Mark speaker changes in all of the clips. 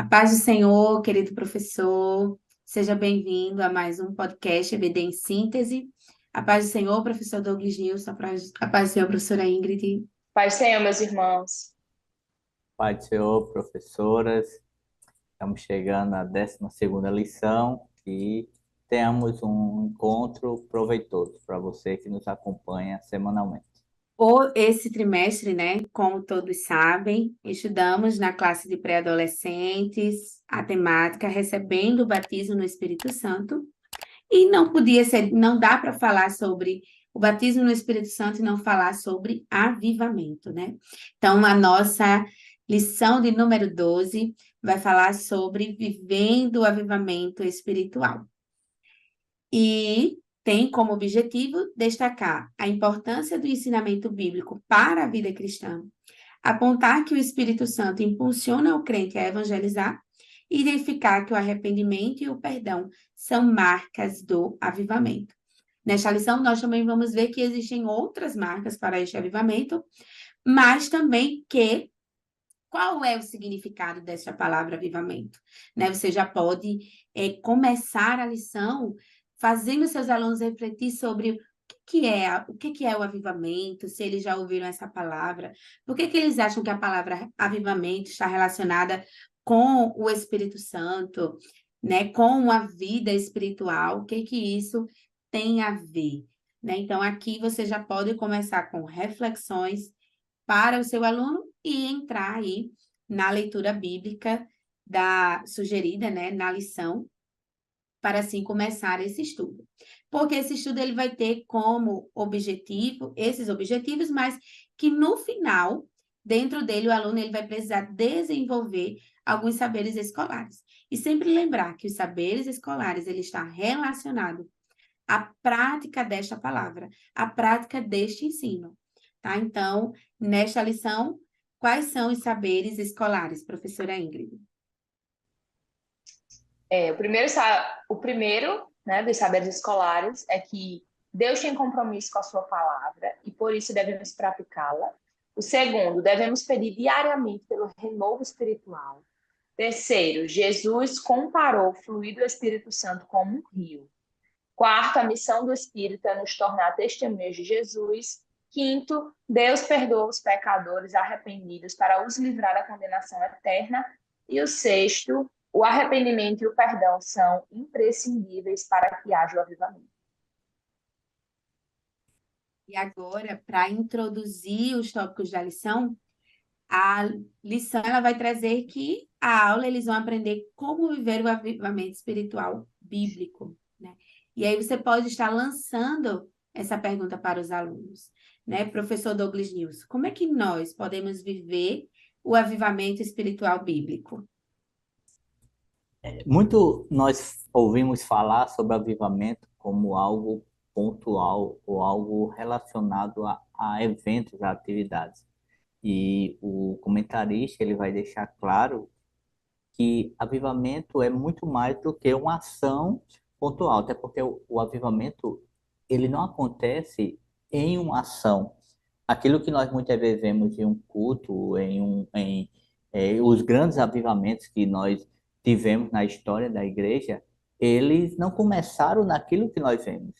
Speaker 1: A paz do Senhor, querido professor, seja bem-vindo a mais um podcast EBD em Síntese. A paz do Senhor, professor Douglas Nilson, a paz do Senhor, professora Ingrid.
Speaker 2: Pai do Senhor, meus irmãos.
Speaker 3: Pai do Senhor, professoras, estamos chegando à 12ª lição e tenhamos um encontro proveitoso para você que nos acompanha semanalmente.
Speaker 1: Esse trimestre, né, como todos sabem, estudamos na classe de pré-adolescentes a temática recebendo o batismo no Espírito Santo. E não podia ser, não dá para falar sobre o batismo no Espírito Santo e não falar sobre avivamento, né? Então, a nossa lição de número 12 vai falar sobre vivendo o avivamento espiritual. E tem como objetivo destacar a importância do ensinamento bíblico para a vida cristã, apontar que o Espírito Santo impulsiona o crente a evangelizar e identificar que o arrependimento e o perdão são marcas do avivamento. Nesta lição, nós também vamos ver que existem outras marcas para este avivamento, mas também que qual é o significado desta palavra avivamento? Né? Você já pode começar a lição fazendo seus alunos refletir sobre o que é o avivamento, se eles já ouviram essa palavra, por que eles acham que a palavra avivamento está relacionada com o Espírito Santo, né? Com a vida espiritual, o que isso tem a ver? Né? Então, aqui você já pode começar com reflexões para o seu aluno e entrar aí na leitura bíblica sugerida, né, na lição, para assim começar esse estudo. Porque esse estudo ele vai ter como objetivo esses objetivos, mas que no final, dentro dele, o aluno ele vai precisar desenvolver alguns saberes escolares. E sempre lembrar que os saberes escolares ele está relacionado à prática desta palavra, à prática deste ensino. Tá? Então, nesta lição, quais são os saberes escolares, professora Ingrid?
Speaker 2: O primeiro, né, dos saberes escolares é que Deus tem compromisso com a sua palavra e por isso devemos praticá-la. O segundo, devemos pedir diariamente pelo renovo espiritual. Terceiro, Jesus comparou o fluir do Espírito Santo como um rio. Quarto, a missão do Espírito é nos tornar testemunhas de Jesus. Quinto, Deus perdoa os pecadores arrependidos para os livrar da condenação eterna. E o sexto, o arrependimento e o perdão são imprescindíveis para que haja o avivamento.
Speaker 1: E agora, para introduzir os tópicos da lição, a lição ela vai trazer que a aula eles vão aprender como viver o avivamento espiritual bíblico, né? E aí você pode estar lançando essa pergunta para os alunos, né? Professor Douglas Nilson, como é que nós podemos viver o avivamento espiritual bíblico?
Speaker 3: Muito nós ouvimos falar sobre avivamento como algo pontual ou algo relacionado a eventos, a atividades. E o comentarista ele vai deixar claro que avivamento é muito mais do que uma ação pontual, até porque o avivamento ele não acontece em uma ação. Aquilo que nós muitas vezes vemos em um culto, os grandes avivamentos que nós tivemos na história da igreja, eles não começaram naquilo que nós vemos.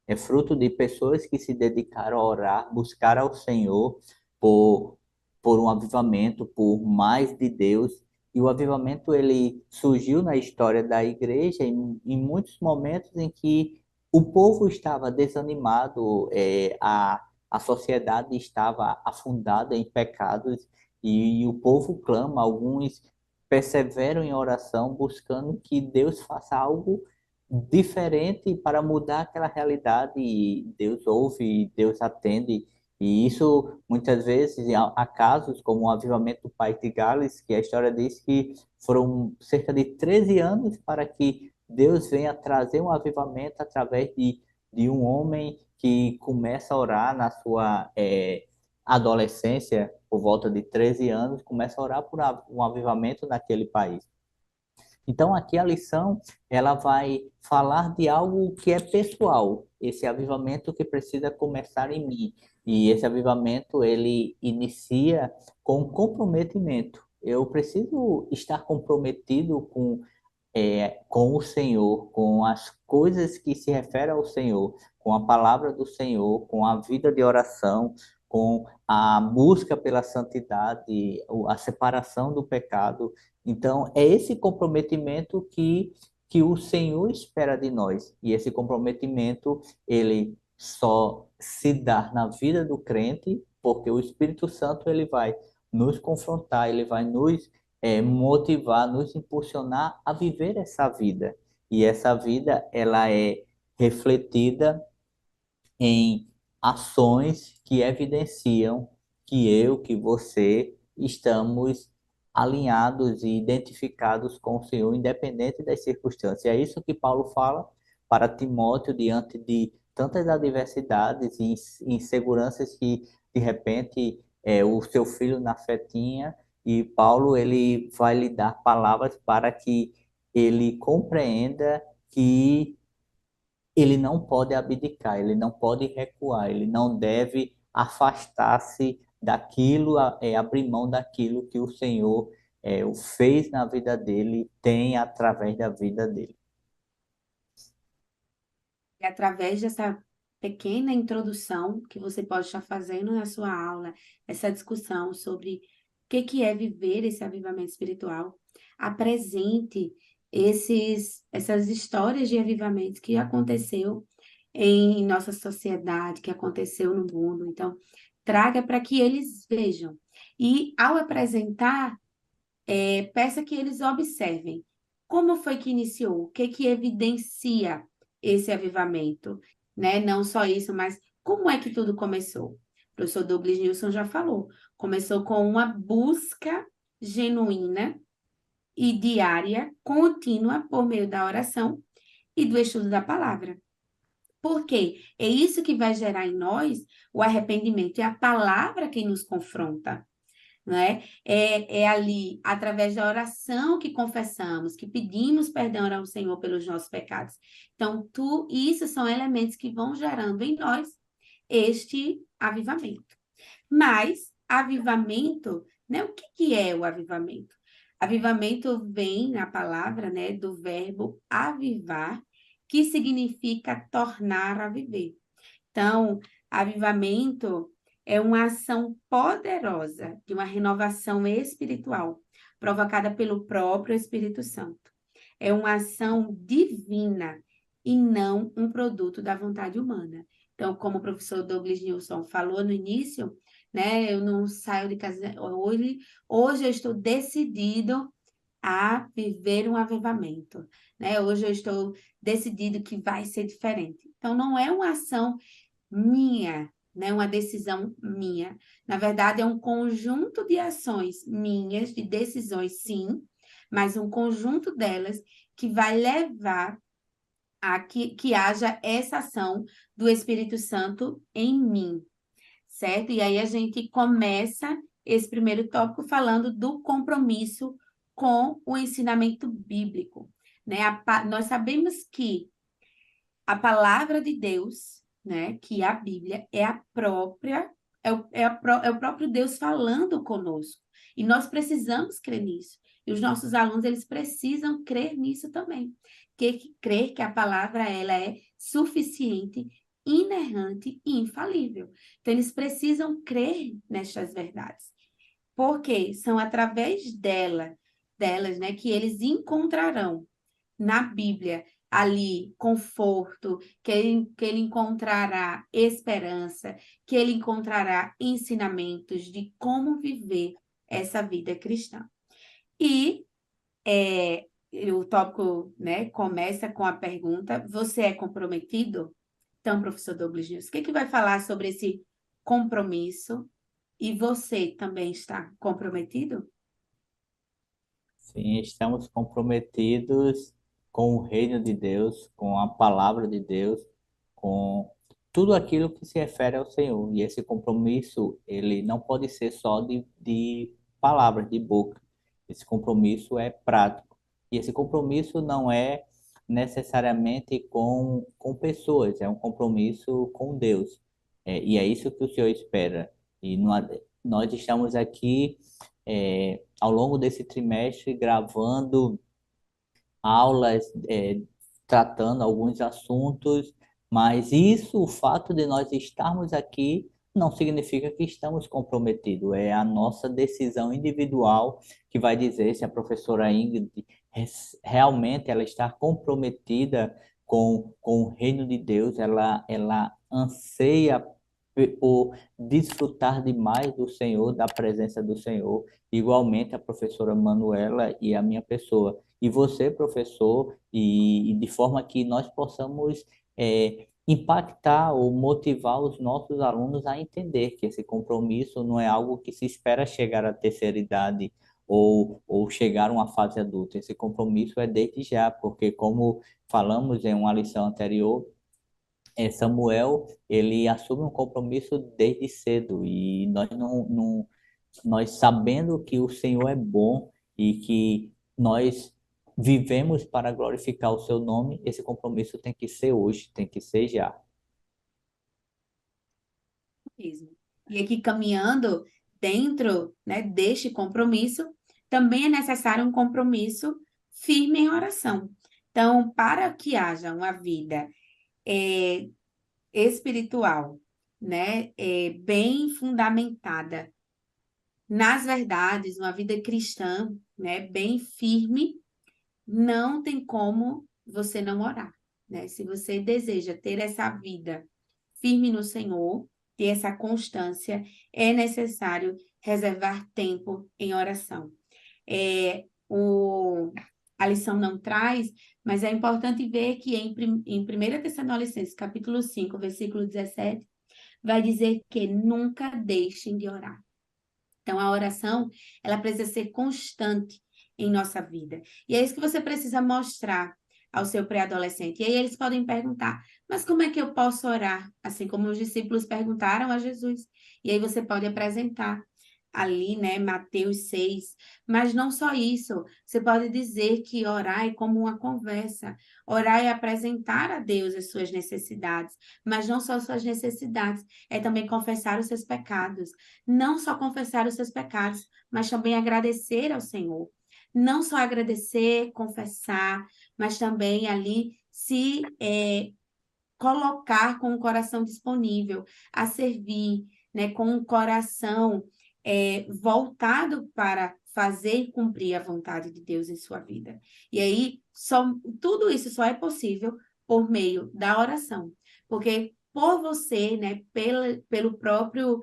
Speaker 3: É fruto de pessoas que se dedicaram a orar, buscar ao Senhor por, por um avivamento, por mais de Deus. E o avivamento ele surgiu na história da igreja em muitos momentos em que o povo estava desanimado, a sociedade estava afundada em pecados e o povo clama, alguns perseveram em oração buscando que Deus faça algo diferente para mudar aquela realidade e Deus ouve, Deus atende. E isso, muitas vezes, há casos como o avivamento do País de Gales, que a história diz que foram cerca de 13 anos para que Deus venha trazer um avivamento através de um homem que começa a orar na sua adolescência, por volta de 13 anos, começa a orar por um avivamento naquele país. Então, aqui a lição, ela vai falar de algo que é pessoal, esse avivamento que precisa começar em mim. E esse avivamento, ele inicia com comprometimento. eu preciso estar comprometido com o Senhor, com as coisas que se referem ao Senhor, com a palavra do Senhor, com a vida de oração, com a busca pela santidade, a separação do pecado. Então, é esse comprometimento que o Senhor espera de nós. E esse comprometimento, ele só se dá na vida do crente, porque o Espírito Santo ele vai nos confrontar, ele vai nos motivar, nos impulsionar a viver essa vida. E essa vida, ela é refletida em ações que evidenciam que eu, que você, estamos alinhados e identificados com o Senhor, independente das circunstâncias. É isso que Paulo fala para Timóteo diante de tantas adversidades e inseguranças que, de repente, o seu filho na fé tinha, e Paulo ele vai lhe dar palavras para que ele compreenda que ele não pode abdicar, ele não pode recuar, ele não deve afastar-se daquilo, abrir mão daquilo que o Senhor o fez na vida dele, tem através da vida dele.
Speaker 1: E através dessa pequena introdução que você pode estar fazendo na sua aula, essa discussão sobre o que é viver esse avivamento espiritual, apresente essas histórias de avivamento que aconteceu em nossa sociedade, que aconteceu no mundo. Então, traga para que eles vejam. E, ao apresentar, peça que eles observem como foi que iniciou, o que evidencia esse avivamento, né? Não só isso, mas como é que tudo começou? O professor Douglas Nilson já falou, começou com uma busca genuína e diária, contínua, por meio da oração e do estudo da palavra. Por quê? É isso que vai gerar em nós o arrependimento, é a palavra quem nos confronta. Né? É ali, através da oração que confessamos, que pedimos perdão ao Senhor pelos nossos pecados. Então, isso são elementos que vão gerando em nós este avivamento. Mas, avivamento, né? O que é o avivamento? Avivamento vem na palavra, né, do verbo avivar, que significa tornar a viver. Então, avivamento é uma ação poderosa de uma renovação espiritual, provocada pelo próprio Espírito Santo. É uma ação divina e não um produto da vontade humana. Então, como o professor Douglas Nilson falou no início, né, eu não saio de casa hoje eu estou decidido a viver um avivamento, né? Hoje eu estou decidido que vai ser diferente. Então, não é uma ação minha, né? Uma decisão minha. Na verdade, é um conjunto de ações minhas, de decisões, sim, mas um conjunto delas que vai levar a que haja essa ação do Espírito Santo em mim, certo? E aí a gente começa esse primeiro tópico falando do compromisso com o ensinamento bíblico, né? Nós sabemos que a palavra de Deus, né, que a Bíblia é a própria, é o próprio Deus falando conosco. E nós precisamos crer nisso. E os nossos alunos, eles precisam crer nisso também. Crer que a palavra, ela é suficiente, inerrante e infalível. Então, eles precisam crer nestas verdades. Porque são através delas, né, que eles encontrarão na Bíblia ali conforto, que ele encontrará esperança, que ele encontrará ensinamentos de como viver essa vida cristã. E o tópico, né, começa com a pergunta: você é comprometido? Então, professor Douglas News, o que vai falar sobre esse compromisso? E você também está comprometido?
Speaker 3: Sim, estamos comprometidos com o reino de Deus, com a palavra de Deus, com tudo aquilo que se refere ao Senhor. E esse compromisso, ele não pode ser só de palavras, de boca. Esse compromisso é prático. E esse compromisso não é necessariamente com pessoas, é um compromisso com Deus. E é isso que o Senhor espera. E nós estamos aqui ao longo desse trimestre gravando aulas, tratando alguns assuntos, mas isso, o fato de nós estarmos aqui, não significa que estamos comprometidos. É a nossa decisão individual que vai dizer se a professora Ingrid realmente ela está comprometida com o reino de Deus, ela anseia por desfrutar demais do Senhor, da presença do Senhor, igualmente a professora Manuela e a minha pessoa. E você, professor, e de forma que nós possamos impactar ou motivar os nossos alunos a entender que esse compromisso não é algo que se espera chegar à terceira idade ou chegar a uma fase adulta. Esse compromisso é desde já, porque como falamos em uma lição anterior, Samuel, ele assume um compromisso desde cedo e nós sabendo que o Senhor é bom e que nós vivemos para glorificar o seu nome, esse compromisso tem que ser hoje, tem que ser já.
Speaker 1: Mesmo. E aqui caminhando dentro, né, deste compromisso, também é necessário um compromisso firme em oração. Então, para que haja uma vida espiritual, né, bem fundamentada nas verdades, uma vida cristã, né, bem firme, não tem como você não orar, né? Se você deseja ter essa vida firme no Senhor, ter essa constância, é necessário reservar tempo em oração. A lição não traz, mas é importante ver que em 1 Tessalonicenses, capítulo 5, versículo 17, vai dizer que nunca deixem de orar. Então, a oração, ela precisa ser constante em nossa vida. E é isso que você precisa mostrar ao seu pré-adolescente. E aí eles podem perguntar, mas como é que eu posso orar? Assim como os discípulos perguntaram a Jesus. E aí você pode apresentar ali, né, Mateus 6. Mas não só isso, você pode dizer que orar é como uma conversa. Orar é apresentar a Deus as suas necessidades, mas não só as suas necessidades, é também confessar os seus pecados. Não só confessar os seus pecados, mas também agradecer ao Senhor. Não só agradecer, confessar, mas também ali se colocar com o coração disponível a servir, né, com o coração voltado para fazer cumprir a vontade de Deus em sua vida. E aí, tudo isso só é possível por meio da oração, porque por você, né, pelo próprio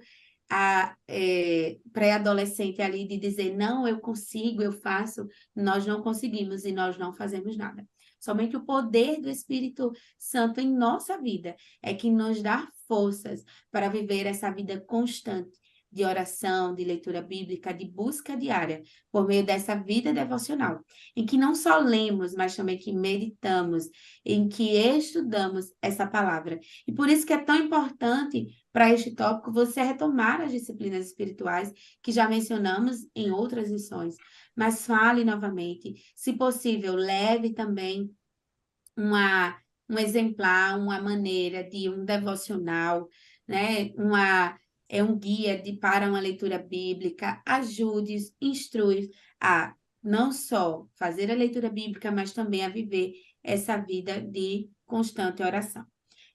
Speaker 1: pré-adolescente ali de dizer, não, eu consigo, eu faço, nós não conseguimos e nós não fazemos nada. Somente o poder do Espírito Santo em nossa vida é que nos dá forças para viver essa vida constante de oração, de leitura bíblica, de busca diária, por meio dessa vida devocional, em que não só lemos, mas também que meditamos, em que estudamos essa palavra. E por isso que é tão importante para este tópico você retomar as disciplinas espirituais que já mencionamos em outras lições, mas fale novamente, se possível, leve também um exemplar, uma maneira de um devocional, né? Um guia para uma leitura bíblica, ajude, instrui a não só fazer a leitura bíblica, mas também a viver essa vida de constante oração.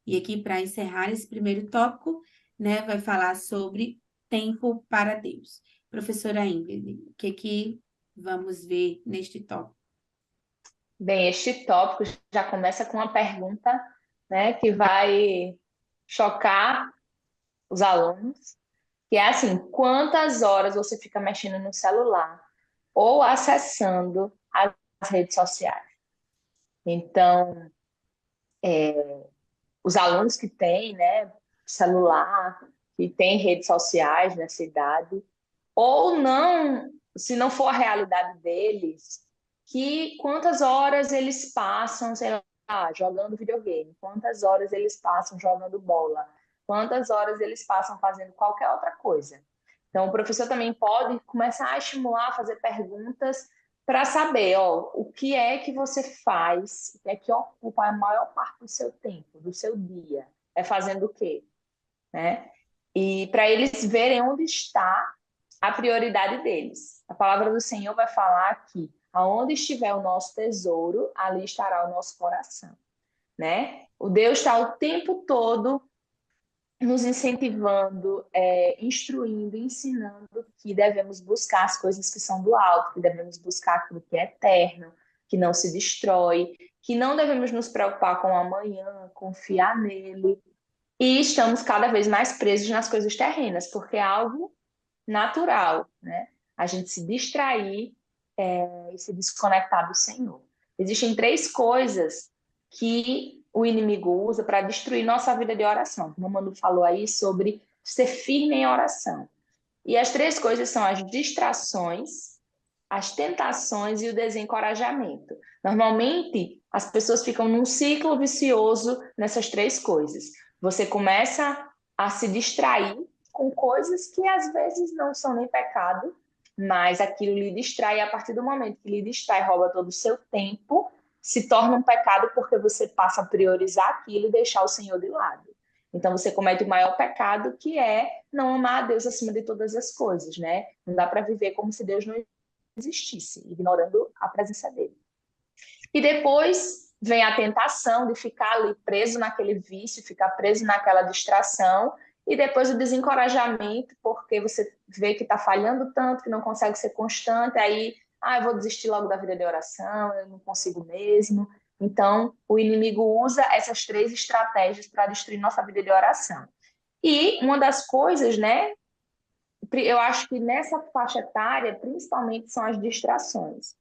Speaker 1: E aqui, para encerrar esse primeiro tópico, né, vai falar sobre tempo para Deus. Professora Ingrid, o que vamos ver neste tópico?
Speaker 2: Bem, este tópico já começa com uma pergunta, né, que vai chocar os alunos, que é assim, quantas horas você fica mexendo no celular ou acessando as redes sociais? Então, os alunos que têm, né, celular, que têm redes sociais nessa idade, ou não, se não for a realidade deles, que quantas horas eles passam, sei lá, jogando videogame, quantas horas eles passam jogando bola, quantas horas eles passam fazendo qualquer outra coisa. Então, o professor também pode começar a estimular, a fazer perguntas para saber, ó, o que é que você faz, o que é que ocupa a maior parte do seu tempo, do seu dia, é fazendo o quê, né? E para eles verem onde está a prioridade deles. A palavra do Senhor vai falar que aonde estiver o nosso tesouro, ali estará o nosso coração, né? O Deus está o tempo todo nos incentivando, instruindo, ensinando que devemos buscar as coisas que são do alto, que devemos buscar aquilo que é eterno, que não se destrói, que não devemos nos preocupar com o amanhã, confiar nele. E estamos cada vez mais presos nas coisas terrenas, porque é algo natural, né? A gente se distrair e se desconectar do Senhor. Existem três coisas que o inimigo usa para destruir nossa vida de oração. Como o Manu falou aí sobre ser firme em oração. E as três coisas são as distrações, as tentações e o desencorajamento. Normalmente, as pessoas ficam num ciclo vicioso nessas três coisas. Você começa a se distrair com coisas que às vezes não são nem pecado, mas aquilo lhe distrai, e a partir do momento que lhe distrai, rouba todo o seu tempo, se torna um pecado porque você passa a priorizar aquilo e deixar o Senhor de lado. Então você comete o maior pecado, que é não amar a Deus acima de todas as coisas, né? Não dá para viver como se Deus não existisse, ignorando a presença dele. E depois vem a tentação de ficar ali preso naquele vício, ficar preso naquela distração, e depois o desencorajamento, porque você vê que está falhando tanto, que não consegue ser constante, aí, eu vou desistir logo da vida de oração, eu não consigo mesmo. Então, o inimigo usa essas três estratégias para destruir nossa vida de oração. E uma das coisas, né, eu acho que nessa faixa etária, principalmente, são as distrações.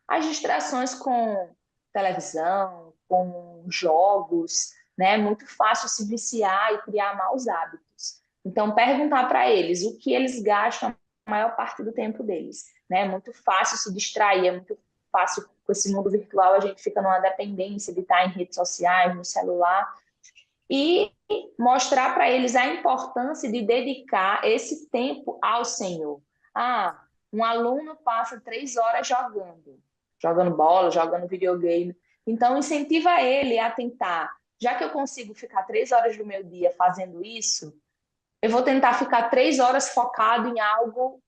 Speaker 2: As distrações com televisão, com jogos, né? É muito fácil se viciar e criar maus hábitos. Então, perguntar para eles o que eles gastam a maior parte do tempo deles, né? É muito fácil se distrair, é muito fácil com esse mundo virtual, a gente fica numa dependência de estar em redes sociais, no celular, e mostrar para eles a importância de dedicar esse tempo ao Senhor. Um aluno passa 3 horas jogando bola, jogando videogame. Então, incentiva ele a tentar. Já que eu consigo ficar 3 horas do meu dia fazendo isso, eu vou tentar ficar 3 horas focado em algo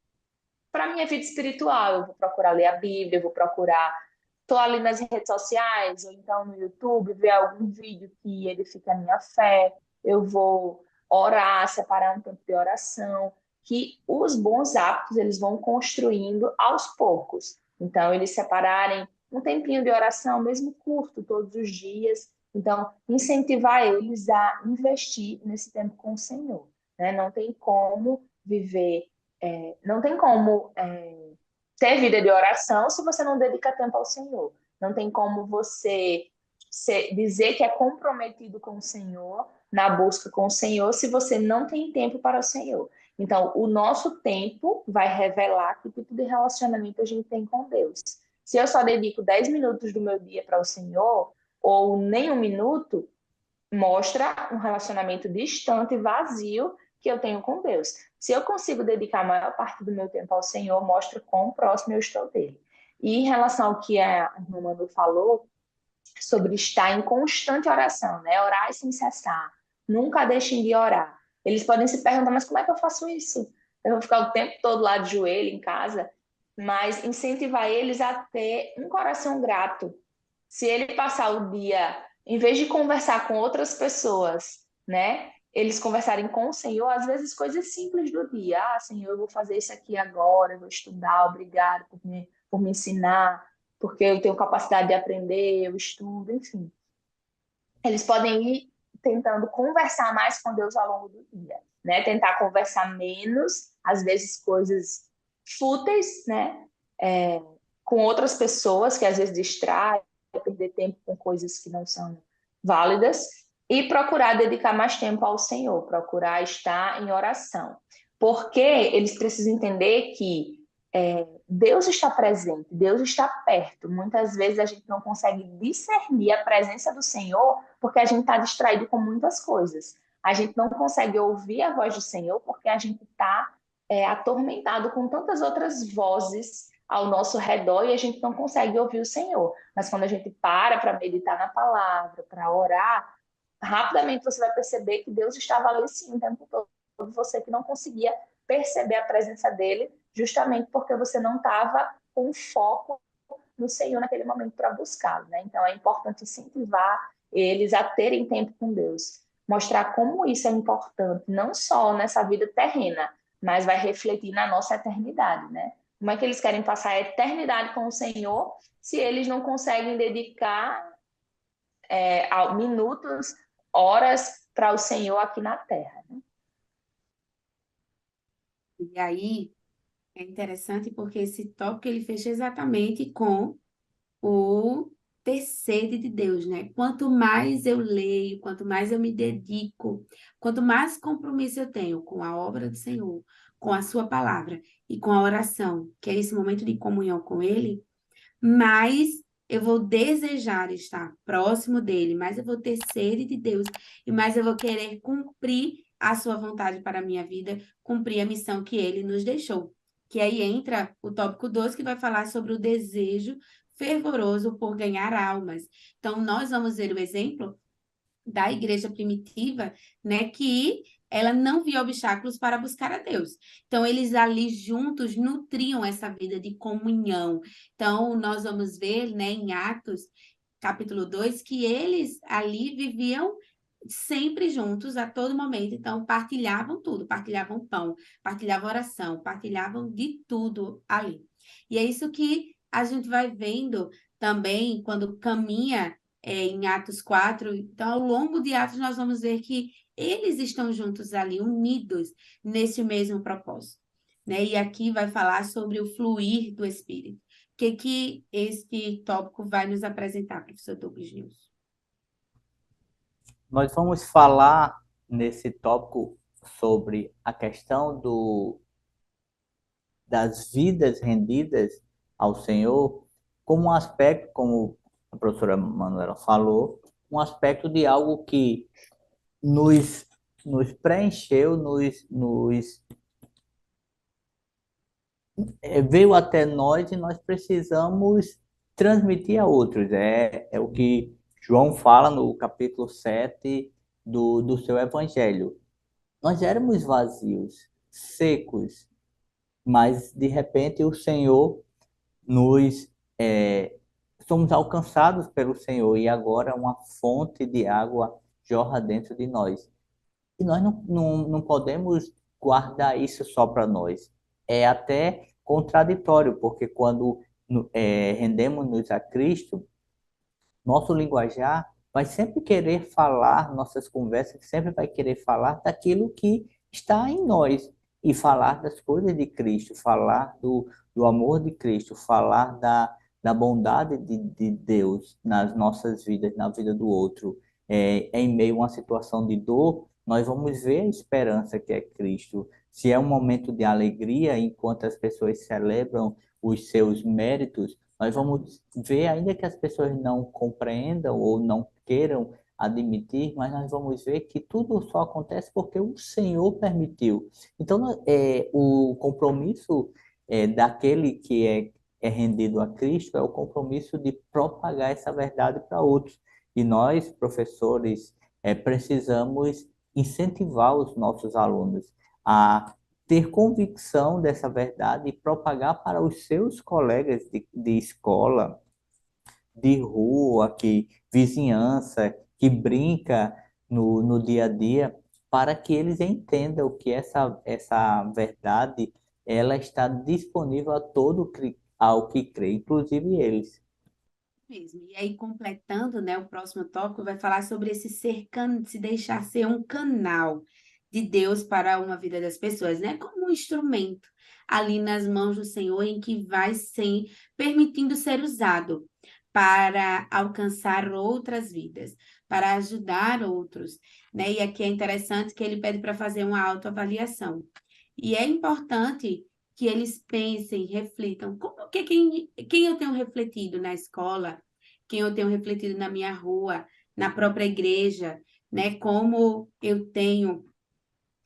Speaker 2: para minha vida espiritual. Eu vou procurar ler a Bíblia, eu vou procurar. Estou ali nas redes sociais, ou então no YouTube, ver algum vídeo que edifica a minha fé. Eu vou orar, separar um tempo de oração, que os bons hábitos eles vão construindo aos poucos. Então, eles separarem um tempinho de oração, mesmo curto, todos os dias. Então, incentivar eles a investir nesse tempo com o Senhor, né? Não tem como viver, não tem como ter vida de oração se você não dedica tempo ao Senhor. Não tem como você dizer que é comprometido com o Senhor, na busca com o Senhor, se você não tem tempo para o Senhor. Então, o nosso tempo vai revelar que tipo de relacionamento a gente tem com Deus. Se eu só dedico 10 minutos do meu dia para o Senhor, ou nem um minuto, mostra um relacionamento distante e vazio que eu tenho com Deus. Se eu consigo dedicar a maior parte do meu tempo ao Senhor, mostra quão próximo eu estou dele. E em relação ao que a irmã Manu falou, sobre estar em constante oração, né? Orar sem cessar. Nunca deixem de orar. Eles podem se perguntar, mas como é que eu faço isso? Eu vou ficar o tempo todo lá de joelho em casa? Mas incentivar eles a ter um coração grato. Se ele passar o dia, em vez de conversar com outras pessoas, né? Eles conversarem com o Senhor, às vezes coisas simples do dia. Senhor, eu vou fazer isso aqui agora, eu vou estudar, obrigado por me ensinar, porque eu tenho capacidade de aprender, eu estudo, enfim. Eles podem ir tentando conversar mais com Deus ao longo do dia, né? Tentar conversar menos, às vezes coisas fúteis, né? Com outras pessoas que às vezes distraem, perder tempo com coisas que não são válidas, e procurar dedicar mais tempo ao Senhor, procurar estar em oração. Porque eles precisam entender que Deus está presente, Deus está perto. Muitas vezes a gente não consegue discernir a presença do Senhor porque a gente está distraído com muitas coisas. A gente não consegue ouvir a voz do Senhor porque a gente está atormentado com tantas outras vozes ao nosso redor e a gente não consegue ouvir o Senhor. Mas quando a gente para meditar na palavra, para orar, rapidamente você vai perceber que Deus estava ali sim o tempo todo. Você que não conseguia perceber a presença dele justamente porque você não estava com foco no Senhor naquele momento para buscá-lo, né? Então é importante incentivar eles a terem tempo com Deus, mostrar como isso é importante, não só nessa vida terrena, mas vai refletir na nossa eternidade, né? Como é que eles querem passar a eternidade com o Senhor se eles não conseguem dedicar minutos, horas para o Senhor aqui na Terra, né?
Speaker 1: E aí é interessante porque esse tópico ele fecha exatamente com o ter sede de Deus, né? Quanto mais eu leio, quanto mais eu me dedico, quanto mais compromisso eu tenho com a obra do Senhor, com a sua palavra e com a oração, que é esse momento de comunhão com Ele, mais eu vou desejar estar próximo dele, mais eu vou ter sede de Deus e mais eu vou querer cumprir a sua vontade para a minha vida, cumprir a missão que ele nos deixou. Que aí entra o tópico 2, que vai falar sobre o desejo fervoroso por ganhar almas. Então, nós vamos ver o exemplo da igreja primitiva, né, que ela não via obstáculos para buscar a Deus. Então, eles ali juntos nutriam essa vida de comunhão. Então, nós vamos ver, né, em Atos, capítulo 2, que eles ali viviam sempre juntos a todo momento. Então, partilhavam tudo, partilhavam pão, partilhavam oração, partilhavam de tudo ali. E é isso que a gente vai vendo também quando caminha em Atos 4. Então, ao longo de Atos, nós vamos ver que eles estão juntos ali, unidos nesse mesmo propósito. Né? E aqui vai falar sobre o fluir do Espírito. O que este tópico vai nos apresentar, professor Douglas News?
Speaker 3: Nós vamos falar nesse tópico sobre a questão das vidas rendidas ao Senhor como um aspecto, como a professora Manuela falou, um aspecto de algo que nos preencheu, veio até nós e nós precisamos transmitir a outros. É o que João fala no capítulo 7 do seu evangelho. Nós éramos vazios, secos, mas de repente o Senhor nos somos alcançados pelo Senhor e agora uma fonte de água jorra dentro de nós. E nós não podemos guardar isso só para nós. É até contraditório, porque quando rendemos-nos a Cristo, nosso linguajar vai sempre querer falar, nossas conversas sempre vai querer falar daquilo que está em nós e falar das coisas de Cristo, falar do amor de Cristo, falar da bondade de Deus nas nossas vidas, na vida do outro. Em meio a uma situação de dor, nós vamos ver a esperança que é Cristo. Se é um momento de alegria, enquanto as pessoas celebram os seus méritos, nós vamos ver, ainda que as pessoas não compreendam ou não queiram admitir, mas nós vamos ver que tudo só acontece porque o Senhor permitiu. Então, o compromisso daquele que é rendido a Cristo é o compromisso de propagar essa verdade para outros. E nós, professores, precisamos incentivar os nossos alunos a ter convicção dessa verdade e propagar para os seus colegas de escola, de rua, vizinhança, que brinca no dia a dia, para que eles entendam que essa verdade ela está disponível a ao que crê, inclusive eles.
Speaker 1: Mesmo. E aí, completando, né, o próximo tópico vai falar sobre esse se deixar ser um canal de Deus para uma vida das pessoas, né? Como um instrumento ali nas mãos do Senhor em que vai ser permitindo ser usado para alcançar outras vidas, para ajudar outros, né? E aqui é interessante que ele pede para fazer uma autoavaliação. E é importante que eles pensem, reflitam, quem eu tenho refletido na escola, quem eu tenho refletido na minha rua, na própria igreja, né? Como eu tenho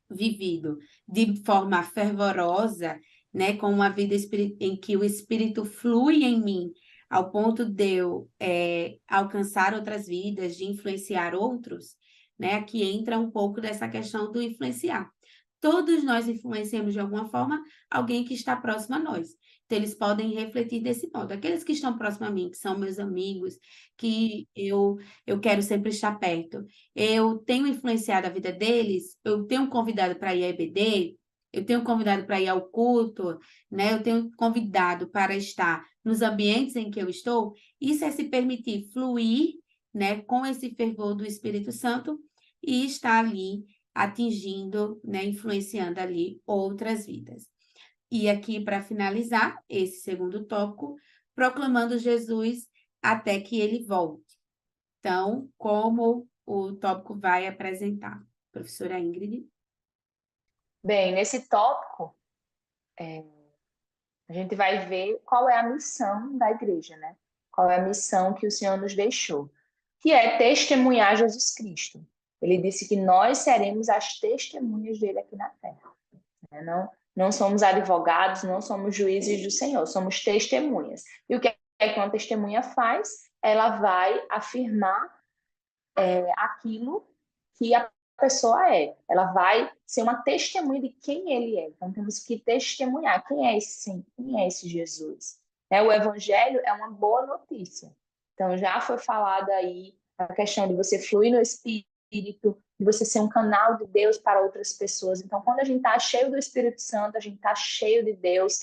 Speaker 1: vivido de forma fervorosa, né? Com uma vida em que o Espírito flui em mim, ao ponto de eu alcançar outras vidas, de influenciar outros, né? Aqui entra um pouco dessa questão do influenciar. todos nós influenciamos de alguma forma alguém que está próximo a nós. Então, eles podem refletir desse modo. Aqueles que estão próximos a mim, que são meus amigos, que eu quero sempre estar perto, eu tenho influenciado a vida deles, eu tenho convidado para ir à EBD, eu tenho convidado para ir ao culto, né? Eu tenho convidado para estar nos ambientes em que eu estou. Isso é se permitir fluir, né, com esse fervor do Espírito Santo e estar ali atingindo, né, influenciando ali outras vidas. E aqui, para finalizar, esse segundo tópico, proclamando Jesus até que ele volte. Então, como o tópico vai apresentar? Professora Ingrid.
Speaker 2: Bem, nesse tópico, a gente vai ver qual é a missão da igreja, né? Qual é a missão que o Senhor nos deixou, que é testemunhar Jesus Cristo. Ele disse que nós seremos as testemunhas dele aqui na terra, né? Não somos advogados, não somos juízes do Senhor, somos testemunhas. E o que é que uma testemunha faz? Ela vai afirmar aquilo que a pessoa é. Ela vai ser uma testemunha de quem ele é. Então temos que testemunhar quem é esse Jesus. O Evangelho é uma boa notícia. Então já foi falado aí a questão de você fluir no Espírito, de você ser um canal de Deus para outras pessoas. Então quando a gente está cheio do Espírito Santo, a gente está cheio de Deus,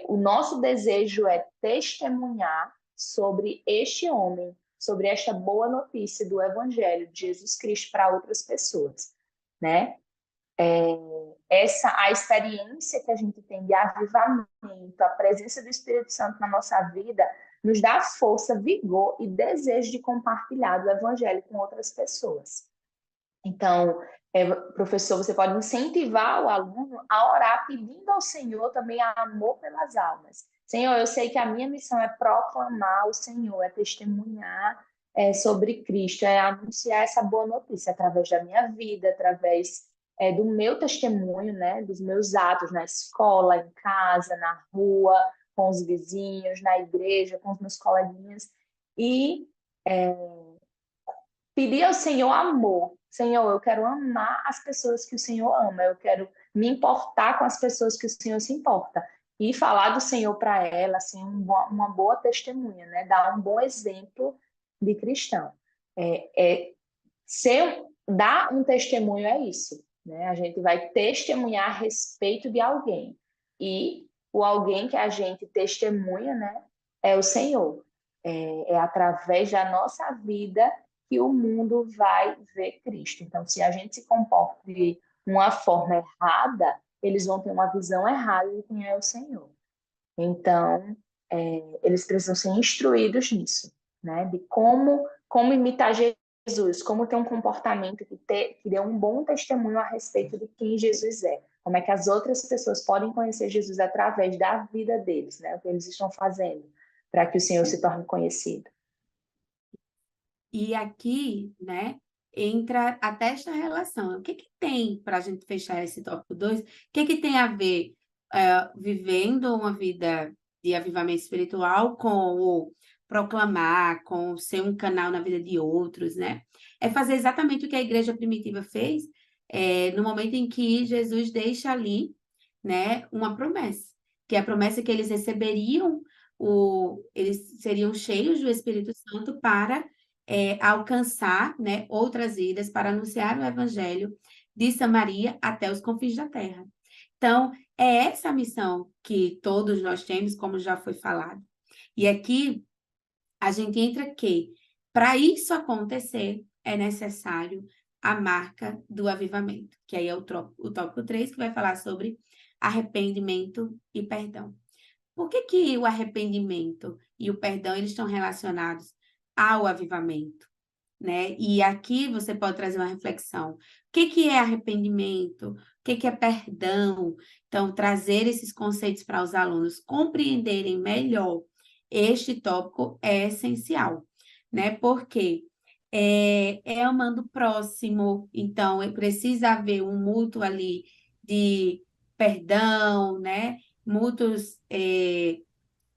Speaker 2: o nosso desejo é testemunhar sobre este homem, sobre esta boa notícia do Evangelho de Jesus Cristo para outras pessoas, né? A experiência que a gente tem de avivamento, a presença do Espírito Santo na nossa vida, nos dá força, vigor e desejo de compartilhar do Evangelho com outras pessoas. Então, professor, você pode incentivar o aluno a orar pedindo ao Senhor também amor pelas almas. Senhor, eu sei que a minha missão é proclamar o Senhor, é testemunhar sobre Cristo, é anunciar essa boa notícia através da minha vida, através do meu testemunho, né, dos meus atos na escola, em casa, na rua, com os vizinhos, na igreja, com os meus coleguinhas. E pedir ao Senhor amor. Senhor, eu quero amar as pessoas que o Senhor ama, eu quero me importar com as pessoas que o Senhor se importa. E falar do Senhor para ela, assim, uma boa testemunha, né? Dar um bom exemplo de cristão. Dar um testemunho é isso, né? A gente vai testemunhar a respeito de alguém. E o alguém que a gente testemunha, né, é o Senhor. É através da nossa vida que o mundo vai ver Cristo. Então, se a gente se comporta de uma forma errada, eles vão ter uma visão errada de quem é o Senhor. Então, eles precisam ser instruídos nisso, né? De como imitar Jesus, como ter um comportamento que dê um bom testemunho a respeito de quem Jesus é. Como é que as outras pessoas podem conhecer Jesus através da vida deles, né? O que eles estão fazendo para que o Senhor se torne conhecido.
Speaker 1: E aqui, né, entra até esta relação. O que tem, para a gente fechar esse tópico 2, o que tem a ver vivendo uma vida de avivamento espiritual com o proclamar, com ser um canal na vida de outros, né? É fazer exatamente o que a igreja primitiva fez no momento em que Jesus deixa ali, né, uma promessa, que é a promessa que eles receberiam, eles seriam cheios do Espírito Santo para alcançar, né, outras vidas, para anunciar o evangelho de Samaria até os confins da terra. Então, é essa a missão que todos nós temos, como já foi falado. E aqui a gente entra que, para isso acontecer, é necessário a marca do avivamento, que aí é o tópico 3, que vai falar sobre arrependimento e perdão. Por que o arrependimento e o perdão eles estão relacionados ao avivamento, né? E aqui você pode trazer uma reflexão. O que é arrependimento? O que é perdão? Então, trazer esses conceitos para os alunos compreenderem melhor este tópico é essencial, né? Porque é amando o próximo, então precisa haver um mútuo ali de perdão, né? Mútuos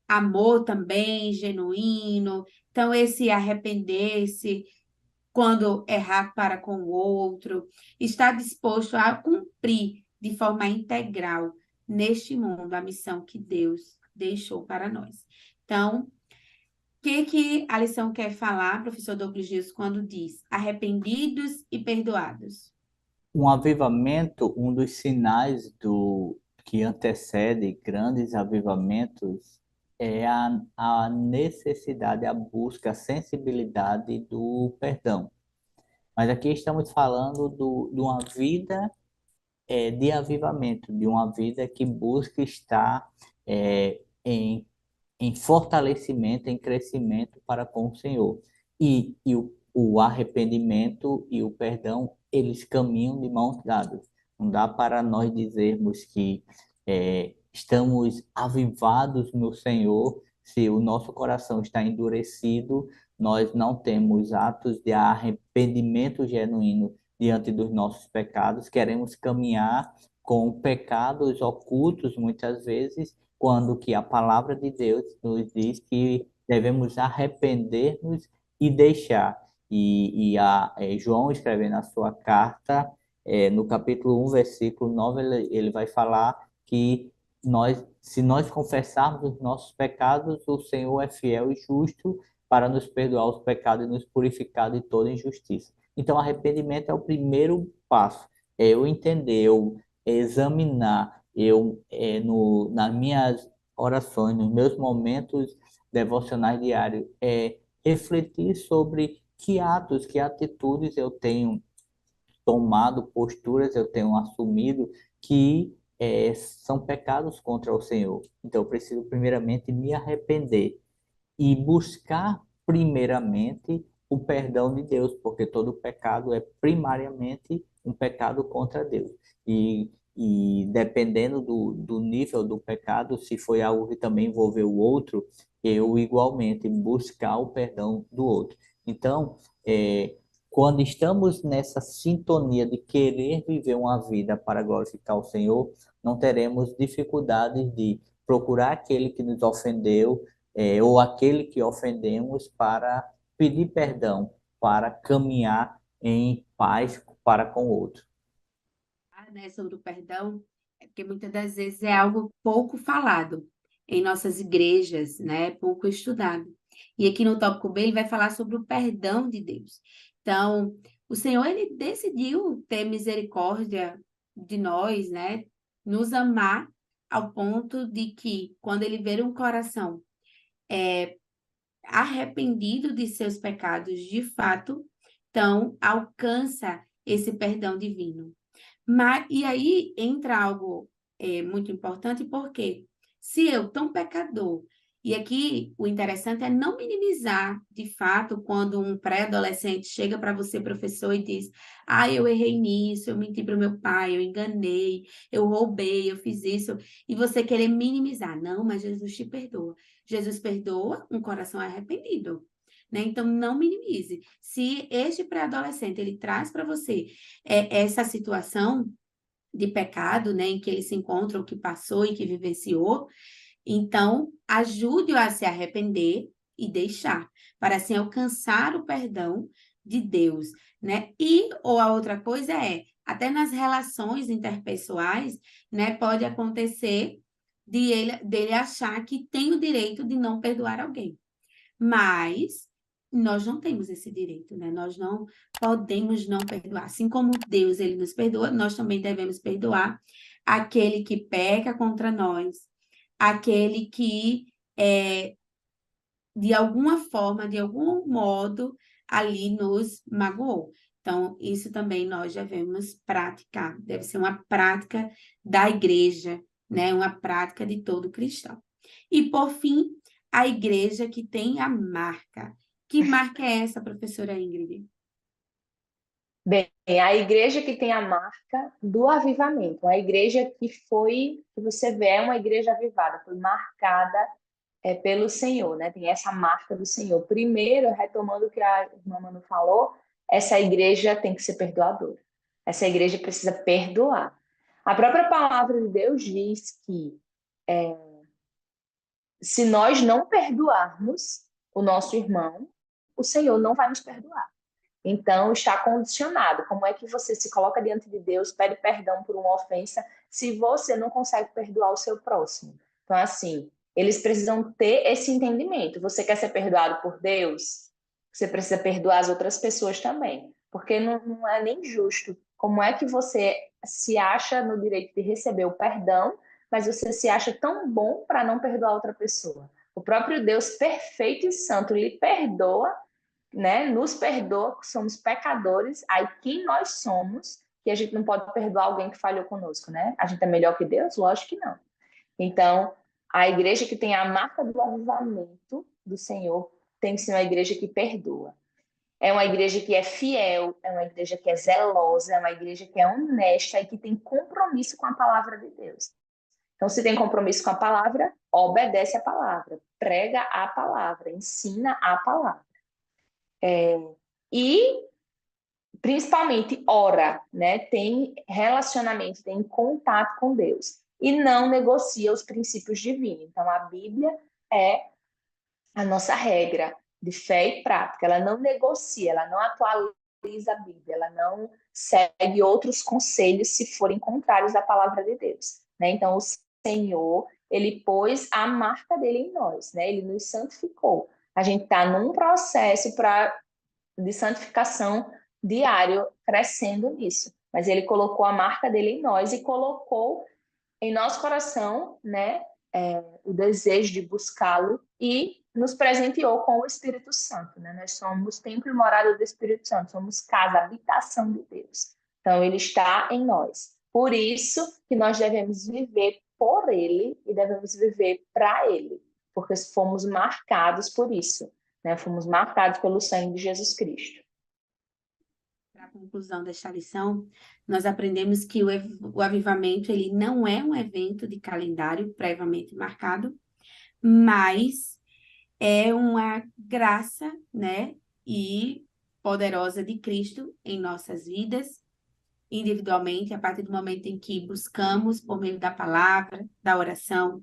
Speaker 1: amor também, genuíno. Então, esse arrepender-se quando errar para com o outro, estar disposto a cumprir de forma integral neste mundo, a missão que Deus deixou para nós. Então, o que a lição quer falar, professor Douglas Dias, quando diz arrependidos e perdoados?
Speaker 3: Um avivamento, um dos sinais que antecede grandes avivamentos é a necessidade, a busca, a sensibilidade do perdão. Mas aqui estamos falando de uma vida de avivamento, de uma vida que busca estar em fortalecimento, em crescimento para com o Senhor. E o arrependimento e o perdão, eles caminham de mãos dadas. Não dá para nós dizermos que estamos avivados no Senhor se o nosso coração está endurecido, nós não temos atos de arrependimento genuíno diante dos nossos pecados, queremos caminhar com pecados ocultos muitas vezes, quando que a palavra de Deus nos diz que devemos arrepender-nos e deixar. João, escrevendo na sua carta, no capítulo 1, versículo 9, ele vai falar que se nós confessarmos os nossos pecados, o Senhor é fiel e justo para nos perdoar os pecados e nos purificar de toda injustiça. Então, arrependimento é o primeiro passo. É eu entender, eu examinar, nas minhas orações, nos meus momentos devocionais diários, refletir sobre que atos, que atitudes eu tenho tomado, posturas eu tenho assumido que são pecados contra o Senhor. Então, eu preciso primeiramente me arrepender e buscar primeiramente o perdão de Deus, porque todo pecado é primariamente um pecado contra Deus. E dependendo do nível do pecado, se foi algo que também envolveu o outro, eu igualmente buscar o perdão do outro. Então, quando estamos nessa sintonia de querer viver uma vida para glorificar o Senhor, não teremos dificuldades de procurar aquele que nos ofendeu, ou aquele que ofendemos, para pedir perdão, para caminhar em paz para com o outro.
Speaker 1: Né, sobre o perdão, é porque muitas das vezes é algo pouco falado em nossas igrejas, né? Pouco estudado. E aqui no tópico B ele vai falar sobre o perdão de Deus. Então, o Senhor ele decidiu ter misericórdia de nós, né? Nos amar ao ponto de que quando ele vê um coração arrependido de seus pecados de fato, então alcança esse perdão divino. E aí entra algo muito importante, porque se eu, tão pecador, e aqui o interessante é não minimizar, de fato, quando um pré-adolescente chega para você, professor, e diz: ah, eu errei nisso, eu menti para o meu pai, eu enganei, eu roubei, eu fiz isso, e você querer minimizar. Não, mas Jesus te perdoa. Jesus perdoa um coração arrependido. Né? Então, não minimize. Se este pré-adolescente ele traz para você essa situação de pecado, né, em que ele se encontra, o que passou e que vivenciou, então ajude-o a se arrepender e deixar, para assim alcançar o perdão de Deus, né? Ou a outra coisa até nas relações interpessoais, né, pode acontecer dele achar que tem o direito de não perdoar alguém. Mas nós não temos esse direito, né? Nós não podemos não perdoar. Assim como Deus, ele nos perdoa, nós também devemos perdoar aquele que peca contra nós, aquele que, de alguma forma, de algum modo, ali nos magoou. Então, isso também nós devemos praticar. Deve ser uma prática da igreja, né? Uma prática de todo cristão. E, por fim, a igreja que tem a marca. Que marca é essa, professora Ingrid?
Speaker 2: Bem, a igreja que tem a marca do avivamento, a igreja que você vê, é uma igreja avivada, foi marcada pelo Senhor, né? Tem essa marca do Senhor. Primeiro, retomando o que a irmã Manu falou, essa igreja tem que ser perdoadora. Essa igreja precisa perdoar. A própria palavra de Deus diz que se nós não perdoarmos o nosso irmão, o Senhor não vai nos perdoar. Então, está condicionado. Como é que você se coloca diante de Deus, pede perdão por uma ofensa, se você não consegue perdoar o seu próximo? Então, assim, eles precisam ter esse entendimento. Você quer ser perdoado por Deus? Você precisa perdoar as outras pessoas também. Porque não é nem justo. Como é que você se acha no direito de receber o perdão, mas você se acha tão bom para não perdoar outra pessoa? O próprio Deus perfeito e santo lhe perdoa, né? Nos perdoa, que somos pecadores. Aí quem nós somos, que a gente não pode perdoar alguém que falhou conosco, né? A gente é melhor que Deus? Lógico que não. Então, a igreja que tem a marca do avivamento do Senhor tem que ser uma igreja que perdoa. É uma igreja que é fiel, é uma igreja que é zelosa, é uma igreja que é honesta e que tem compromisso com a palavra de Deus. Então, se tem compromisso com a palavra, obedece a palavra, prega a palavra, ensina a palavra. E, principalmente, ora, né? Tem relacionamento, tem contato com Deus. E não negocia os princípios divinos. Então, a Bíblia é a nossa regra de fé e prática. Ela não negocia, ela não atualiza a Bíblia, ela não segue outros conselhos se forem contrários à palavra de Deus, né? Então, o Senhor, ele pôs a marca dele em nós, né? Ele nos santificou. A gente está num processo de santificação diário, crescendo nisso. Mas ele colocou a marca dele em nós e colocou em nosso coração, né, o desejo de buscá-lo e nos presenteou com o Espírito Santo, né? Nós somos templo e morada do Espírito Santo, somos casa, habitação de Deus. Então, ele está em nós. Por isso que nós devemos viver por ele e devemos viver para ele, porque fomos marcados por isso, né? Fomos marcados pelo sangue de Jesus Cristo.
Speaker 1: Para a conclusão desta lição, nós aprendemos que o avivamento ele não é um evento de calendário previamente marcado, mas é uma graça, né, e poderosa de Cristo em nossas vidas, individualmente, a partir do momento em que buscamos, por meio da palavra, da oração,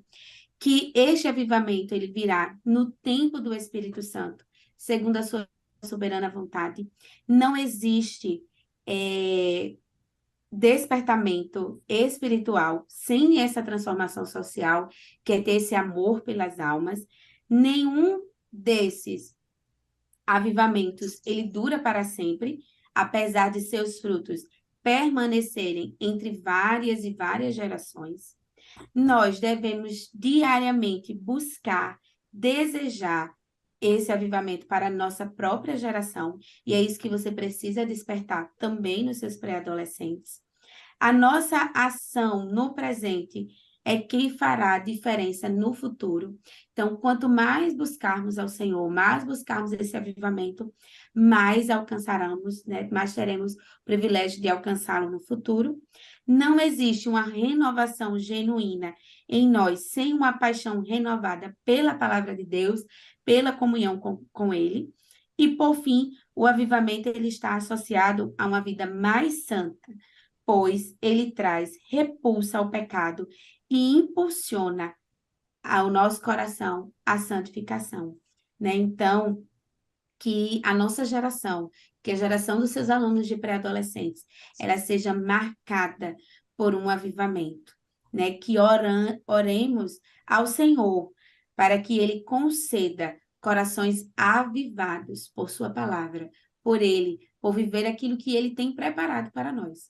Speaker 1: que este avivamento ele virá no tempo do Espírito Santo, segundo a sua soberana vontade. Não existe despertamento espiritual sem essa transformação social, que é ter esse amor pelas almas. Nenhum desses avivamentos ele dura para sempre, apesar de seus frutos permanecerem entre várias e várias gerações. Nós devemos diariamente buscar, desejar esse avivamento para a nossa própria geração, e é isso que você precisa despertar também nos seus pré-adolescentes. A nossa ação no presente é quem fará a diferença no futuro. Então, quanto mais buscarmos ao Senhor, mais buscarmos esse avivamento, mais alcançaremos, né? Mais teremos o privilégio de alcançá-lo no futuro. Não existe uma renovação genuína em nós sem uma paixão renovada pela palavra de Deus, pela comunhão com Ele. E, por fim, o avivamento ele está associado a uma vida mais santa, pois ele traz repulsa ao pecado e impulsiona ao nosso coração a santificação, né? Então, que a nossa geração, que a geração dos seus alunos de pré-adolescentes, ela seja marcada por um avivamento, né? Que oremos ao Senhor para que Ele conceda corações avivados por Sua palavra, por Ele, por viver aquilo que Ele tem preparado para nós.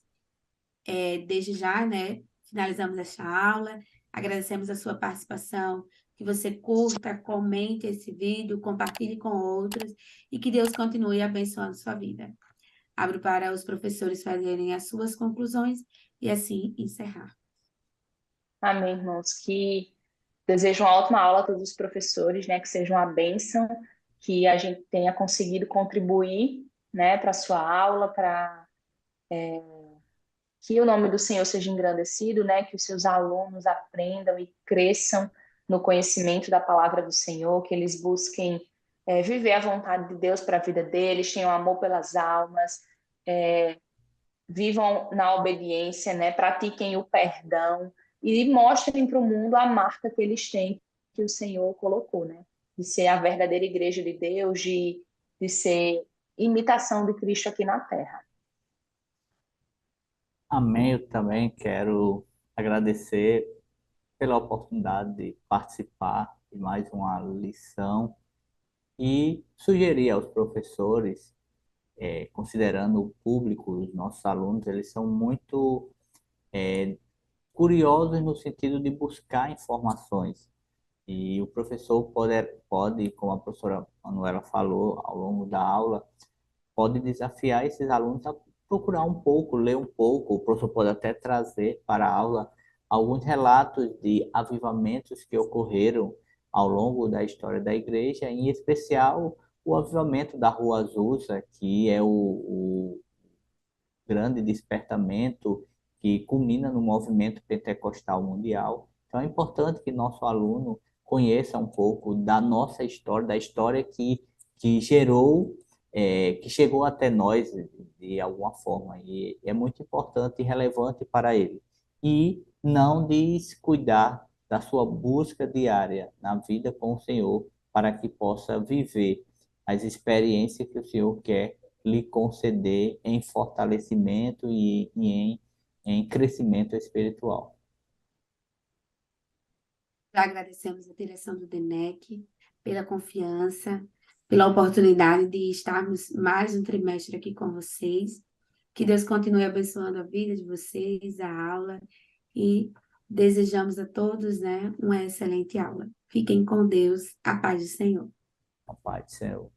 Speaker 1: Desde já, né? Finalizamos esta aula, agradecemos a sua participação, que você curta, comente esse vídeo, compartilhe com outros e que Deus continue abençoando sua vida. Abro para os professores fazerem as suas conclusões e assim encerrar.
Speaker 2: Amém, irmãos. Que desejo uma ótima aula a todos os professores, né? Que seja uma bênção, que a gente tenha conseguido contribuir, né, para a sua aula, para que o nome do Senhor seja engrandecido, né? Que os seus alunos aprendam e cresçam no conhecimento da palavra do Senhor, que eles busquem viver a vontade de Deus para a vida deles, tenham amor pelas almas, vivam na obediência, né? Pratiquem o perdão e mostrem para o mundo a marca que eles têm, que o Senhor colocou, né? De ser a verdadeira igreja de Deus, de ser imitação de Cristo aqui na Terra.
Speaker 3: Amém. Eu também quero agradecer pela oportunidade de participar de mais uma lição e sugerir aos professores, considerando o público, os nossos alunos, eles são muito curiosos no sentido de buscar informações. E o professor pode, como a professora Manuela falou ao longo da aula, pode desafiar esses alunos a procurar um pouco, ler um pouco. O professor pode até trazer para a aula alguns relatos de avivamentos que ocorreram ao longo da história da igreja, em especial o avivamento da Rua Azusa, que é o grande despertamento que culmina no movimento pentecostal mundial. Então é importante que nosso aluno conheça um pouco da nossa história, da história que gerou, que chegou até nós de alguma forma, e é muito importante e relevante para ele. E não descuidar da sua busca diária na vida com o Senhor, para que possa viver as experiências que o Senhor quer lhe conceder em fortalecimento em crescimento espiritual.
Speaker 1: Já agradecemos a direção do DENEC pela confiança, pela oportunidade de estarmos mais um trimestre aqui com vocês. Que Deus continue abençoando a vida de vocês, a aula, e desejamos a todos, né, uma excelente aula. Fiquem com Deus, a paz do Senhor.
Speaker 3: A paz do Senhor.